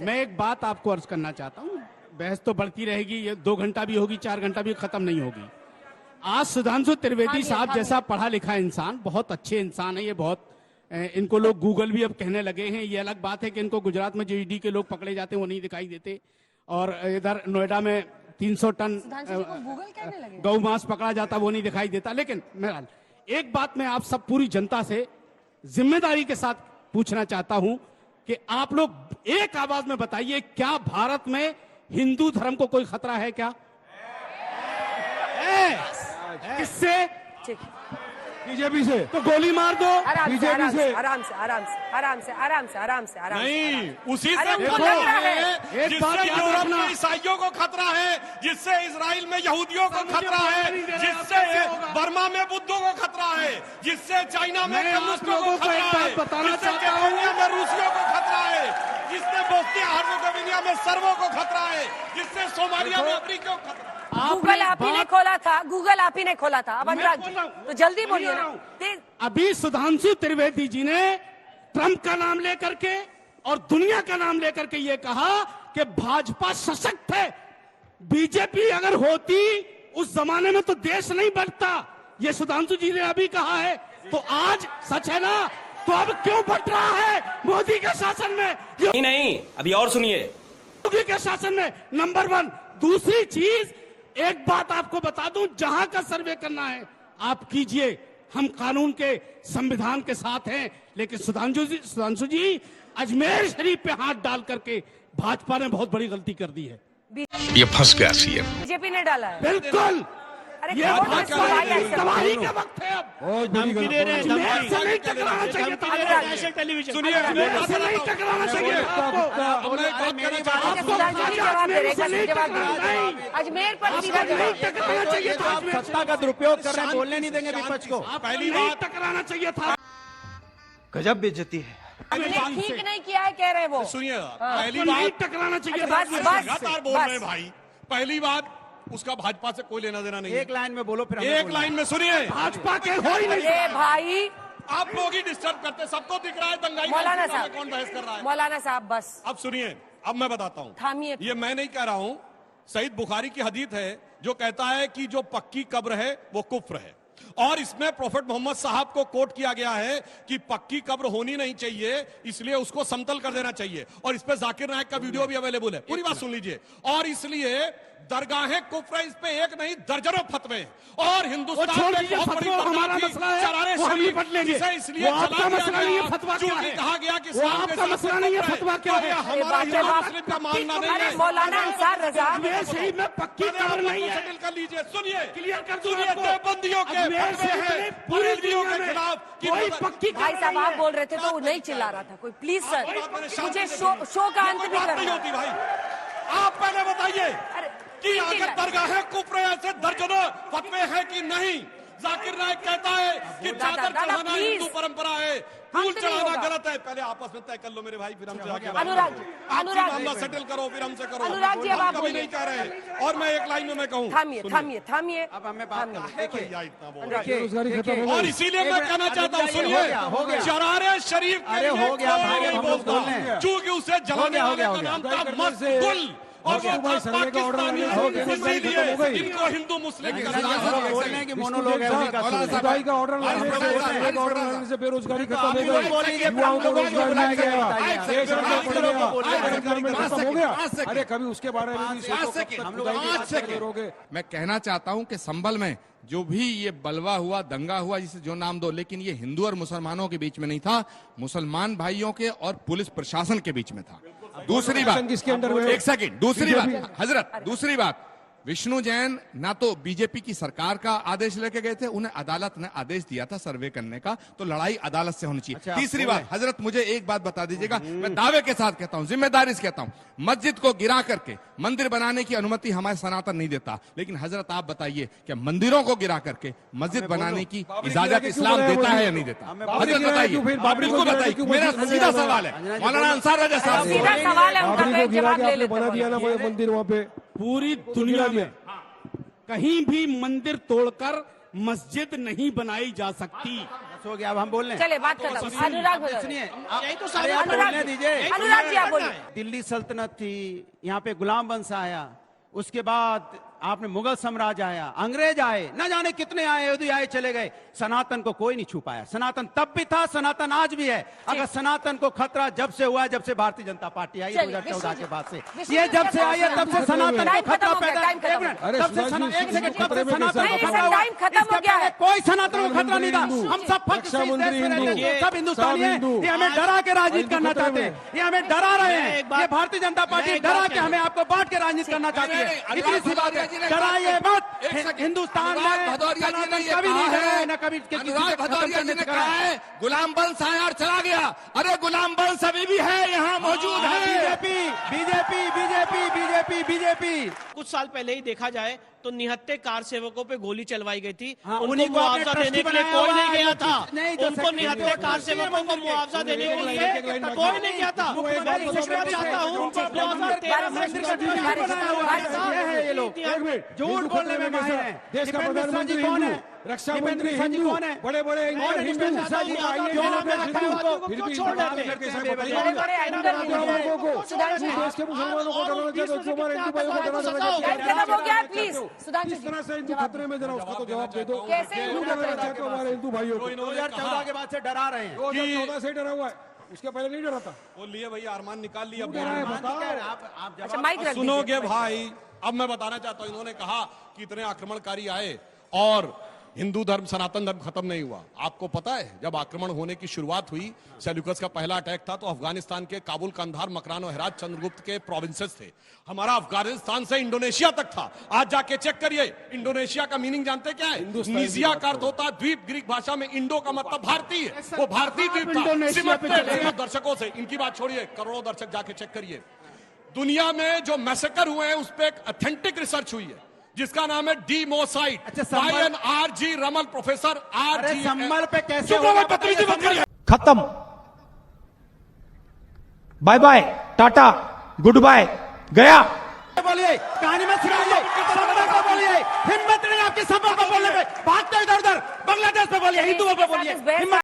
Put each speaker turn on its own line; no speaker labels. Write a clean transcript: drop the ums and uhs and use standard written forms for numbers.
मैं एक बात आपको अर्ज करना चाहता हूँ, बहस तो बढ़ती रहेगी, ये 2 घंटा भी होगी, 4 घंटा भी खत्म नहीं होगी। आज सुधांशु त्रिवेदी साहब जैसा पढ़ा लिखा इंसान, बहुत अच्छे इंसान है ये, बहुत इनको लोग गूगल भी अब कहने लगे हैं। ये अलग बात है कि इनको गुजरात में जो ईडी के लोग पकड़े जाते हैं वो नहीं दिखाई देते, और इधर नोएडा में 300 टन गौ मांस पकड़ा जाता वो नहीं दिखाई देता। लेकिन मेरा एक बात मैं आप सब पूरी जनता से जिम्मेदारी के साथ पूछना चाहता हूं कि आप लोग एक आवाज में बताइए, क्या भारत में हिंदू धर्म को कोई खतरा है क्या? किससे?
बीजेपी से।
तो गोली मार दो।
बीजेपी से।
आराम से आराम से आराम से आराम से आराम से आराम से।
नहीं, उसी से
देखो,
जिससे यूरोप में ईसाइयों को खतरा है, जिससे इजराइल में यहूदियों को खतरा है, जिससे बर्मा में बुद्धों को खतरा है, जिससे चाइना में कम्युनिस्टों को खतरा है, जिससे जर्मनी में रूसियों को खतरा है, जिससे बोस्निया हर्जेगोविना में सर्बों को खतरा है, जिससे सोमालिया में अफ्रीकियों को खतरा है।
गूगल आप ही ने खोला था, गूगल आप ही ने खोला था। अब अनुराग जी तो जल्दी बोलिए ना।
अभी सुधांशु त्रिवेदी जी ने ट्रंप का नाम लेकर के और दुनिया का नाम लेकर के ये कहा कि भाजपा सशक्त है, बीजेपी अगर होती उस जमाने में तो देश नहीं बढ़ता। ये सुधांशु जी ने अभी कहा है, तो आज सच है ना? तो अब क्यों बढ़ रहा है मोदी के शासन में?
नहीं, अभी और सुनिए।
मोदी के शासन में नंबर 1। दूसरी चीज, एक बात आपको बता दूं, जहां का सर्वे करना है आप कीजिए, हम कानून के संविधान के साथ हैं। लेकिन सुधांशु जी अजमेर शरीफ पे हाथ डाल करके भाजपा ने बहुत बड़ी गलती कर दी है।
ये फंस गया सीएम।
बीजेपी ने डाला है।
बिल्कुल,
अरे
ये तबाही का वक्त है। अब
धमकी दे रहे हैं,
अजमेर से नहीं टकराना चाहिए था।
सुनिए,
अजमेर से नहीं टकराना चाहिए था आपको।
अजमेर पर सीधा
नहीं टकराना चाहिए था। अजमेर
सत्ता का दुरुपयोग कर रहे हैं, बोलने नहीं देंगे विपक्ष को।
पहली
नहीं
बात
टकराना चाहिए था।
गजब बेइज्जती है।
हमने ठीक नहीं किया है, कह रहे वो।
सुनिए, पहली
नहीं
बात
टकराना चाहिए
अच्छा,
था।
बस।
लगातार बोल रहे हैं भाई। पहली बात, उसका भाजपा से कोई लेना देना नहीं है।
एक लाइन में बोलो, फिर हमें
एक
बोलना।
लाइन में सुनिए।
भाजपा के हो ही नहीं।
अरे भाई,
आप लोग ही डिस्टर्ब करते, सबको दिख रहा है दंगाई
मौलाना
में
साहब,
कौन बहस कर रहा है।
मौलाना साहब बस
अब सुनिए, अब मैं बताता हूँ।
थामिए।
ये मैं नहीं कह रहा हूँ, सईद बुखारी की हदीस है जो कहता है कि जो पक्की कब्र है वो कुफ्र है, और इसमें प्रोफेट मोहम्मद साहब को कोट किया गया है कि पक्की कब्र होनी नहीं चाहिए, इसलिए उसको समतल कर देना चाहिए। और इस पे जाकिर नायक का वीडियो भी अवेलेबल है, पूरी बात सुन लीजिए। और इसलिए दरगाहें कुफ्र है, इस पे एक नहीं दर्जनों फतवे हैं। और हिंदुस्तान में बहुत बड़ी
हमारा मसला है, वो हम निपट लेंगे।
इसलिए
वो आपका मसला नहीं है, फतवा क्या है?
कहा गया कि
वो आपका मसला नहीं है, फतवा क्या है?
हमारा हिंदू मुस्लिम का मानना नहीं
अरे
है।
मौलाना अंसार रजा,
अजमेर शरीफ में पक्की कब्र नहीं है।
सेटल कर लीजिए। सुनिए,
क्लियर कर दूं
सुनिए,
आपको।
देवबंदियों के
अजमेर
फतवे
शरीफ
हैं,
में पूरी
बरेलवियों
दुनिया
के
में
खिलाफ कि
कोई पक्की
भाई
कब्र
साहब
नहीं
आप
है।
बोल रहे थे तो वो नहीं चिल्ला रहा था कोई। प्लीज सर, मुझे शो का अंत भी
बात नहीं
करना
होती भाई। आप पहले बताइए कि अगर दरगाहें कुफ्र ऐसे दर्जनों फतवे हैं कि नहीं। जाकिर नायक कहता है कि चादर चढ़ाना हिंदू परंपरा है, फूल चढ़ाना गलत है। पहले आपस में तय कर लो मेरे भाई, फिर हमसे आगे
अनुराग जी, अनुराग
मामला सेटल करो, फिर हमसे करो।
अनुराग जी, अब आप
कभी
बोलिए।
नहीं कह रहे हैं। और मैं एक लाइन में मैं कहूँ,
थामिए।
अब हमें बात करना।
भैया इतना बोल
देखिए,
और इसीलिए मैं कहना चाहता हूँ, सुनिए, शरारे शरीफ के
अरे
लिए
हो गया भाई,
कोई
हम
नहीं
लोग बोल रहे हैं।
बोलता, क्योंकि उसे जलाने वाले का नाम था मस्तगुल। और वो पाकिस्तानी इसीलिए इनको हिंदू मुस्लिम
बोलने की मोनोलॉग है, उन्हीं का
खुदाई का ऑर्डर लाने से बेरोजगारी खत्म हो गई, युवाओं को रोजगार मिल गया, देश में खत्म हो गया। अरे कभी उसके बारे में भी सोचो, हम लोग
मैं कहना चाहता हूं कि संभल में जो भी ये बलवा हुआ, दंगा हुआ, जिसे जो नाम दो, लेकिन ये हिंदू और मुसलमानों के बीच में नहीं था, मुसलमान भाइयों के और पुलिस प्रशासन के बीच में था। दूसरी बात,
किसके अंडर में?
एक सेकंड, दूसरी बात हजरत, दूसरी बात, विष्णु जैन ना तो बीजेपी की सरकार का आदेश लेके गए थे, उन्हें अदालत ने आदेश दिया था सर्वे करने का, तो लड़ाई अदालत से होनी चाहिए।
अच्छा,
तीसरी बात, हजरत मुझे एक बात बता दीजिएगा, मैं दावे के साथ कहता हूं, जिम्मेदारी से कहता हूं, मस्जिद को गिरा करके मंदिर बनाने की अनुमति हमारे सनातन नहीं देता, लेकिन हजरत आप बताइए कि मंदिरों को गिरा करके मस्जिद बनाने की इजाजत इस्लाम देता है या नहीं देता? हजरत बताइए, बिल्कुल बताइए, मेरा सीधा सवाल है। मौलाना अंसार रजा साहब,
सीधा सवाल है उनका, मैं जवाब ले लेता
बना
हूं।
दिया ना मंदिर वहाँ पे।
पूरी दुनिया में कहीं भी मंदिर तोड़कर मस्जिद नहीं बनाई जा सकती।
हो गया, अब हम बोल रहे हैं।
चले बात खत्म। अनुराग भगत,
सुनिए,
यही तो
अरे आप
अनुराग
बोलने दीजिए।
अनुराग जी आप बोलिए।
दिल्ली सल्तनत थी, यहाँ पे गुलाम वंश आया, उसके बाद आपने मुगल साम्राज्य आया, अंग्रेज आए, न जाने कितने आए, यहूदी आए, चले गए, सनातन को कोई नहीं छू पाया। सनातन तब भी था, सनातन आज भी है। अगर सनातन को खतरा जब से हुआ है, जब से भारतीय जनता पार्टी आई 2014 के बाद से, ये जब से आई है तब से सनातन को खतरा पैदा, एक मिनट, तब से एक सेकंड, तब से सनातन को खतरा हुआ।
टाइम खत्म हो गया है।
कोई सनातन को खतरा नहीं था। हम सब फक्त इस देश में रहते हैं, सब हिंदुस्तानी हैं। ये हमें डरा के राजनीति करना चाहते हैं, ये हमें डरा रहे हैं। ये भारतीय जनता पार्टी डरा के हमें आपको बांट के राजनीति करना चाहती है। इतनी सी बात है, डराइए मत। हिंदुस्तान में
भदौरिया जी ने ये
कभी
कहा
नहीं डरा
है,
है, न कभी
अनुराग भदौरिया जी ने कहा है गुलाम वंश आया और चला गया। अरे गुलाम वंश अभी भी है, यहाँ मौजूद है।
बीजेपी
कुछ साल पहले ही देखा जाए तो निहत्थे कार सेवकों पे गोली चलवाई गई थी।
हाँ,
उनको
उन्हीं को आपने
मुआवजा
ट्रस्टी
देने के लिए
बनाया
कोई
हुआ
नहीं
है,
गया
जो
था।
नहीं दे
उनको
सकते।
निहत्थे कार सेवकों को मुआवजा देने के लिए कोई नहीं गया था। मैं चाहता हूँ 2013 में
ये लोग झूठ बोलने में माहिर हैं।
देश का
दीपेंद्र मिश्रा
प्रधानमंत्री
जी कौन है?
हिंदू, रक्षा मंत्री
दीपेंद्र मिश्रा जी
हिंदू,
कौन है?
बड़े बड़े
दीपेंद्र मिश्रा जी क्यों आपने रखा है उनको?
फिर भी
छोड़ देते
करके
हैं।
सब
बड़े बड़े एंकर भी हैं।
लोगों को
सुधांशु जी,
देश के मुसलमानों को डराना चाहते हो, हमारे हिंदू भाइयों को डराना चाहते
टाइम खत्म हो गया, प्लीज
हो।
सुधांशु
किस
जी
तरह से हिंदू खतरे में, जरा उसको तो जवाब दे दो।
कैसे हिंदू
क्यों डराना
खतरे में?
चाहते हो हमारे हिंदू भाइयों को?
2014 के बाद से डरा रहे हैं।
2014 से ही डरा हुआ है, उसके पहले नहीं डरा था।
वो लिए भैया, अरमान निकाल लिया।
डरा है, बताओ।
आप
अच्छा माइक रख
सुनोगे
दीजिए।
भाई, अब मैं बताना चाहता हूं, इन्होंने कहा कि इतने आक्रमणकारी आए और हिंदू धर्म, सनातन धर्म खत्म नहीं हुआ। आपको पता है जब आक्रमण होने की शुरुआत हुई, सेल्यूकस का पहला अटैक था, तो अफगानिस्तान के काबुल, कंधार, मकरान और हेरात चंद्रगुप्त के प्रोविंसेस थे। हमारा अफगानिस्तान से इंडोनेशिया तक था। आज जाके चेक करिए, इंडोनेशिया का मीनिंग जानते क्या है? निजिया का अर्थ होता है द्वीप, ग्रीक भाषा में इंडो का मतलब भारतीय। वो भारतीय द्वीप था।
इंडोनेशिया पे चले गए।
दर्शकों से, इनकी बात छोड़िए, करोड़ों दर्शक जाके चेक करिए। दुनिया में जो मैसेकर हुए हैं उस पर एक ऑथेंटिक रिसर्च हुई है जिसका नाम है डीमोसाइट।
अच्छा, संभल-
RG रमल, प्रोफेसर
अरे
RG
संभल पे कैसे
चुप रहो,
होगा?
बदतमीजी मत करिए।
खत्म, bye bye, tata, good bye, गया।
बोलिए, कहानी में सुनाइए, संभल को बोलिए, हिम्मत नहीं आपकी संभल को बोलने पे। भागते इधर उधर, बांग्लादेश पे बोलिए, हिंदुओं पे बोलिए, हिम्मत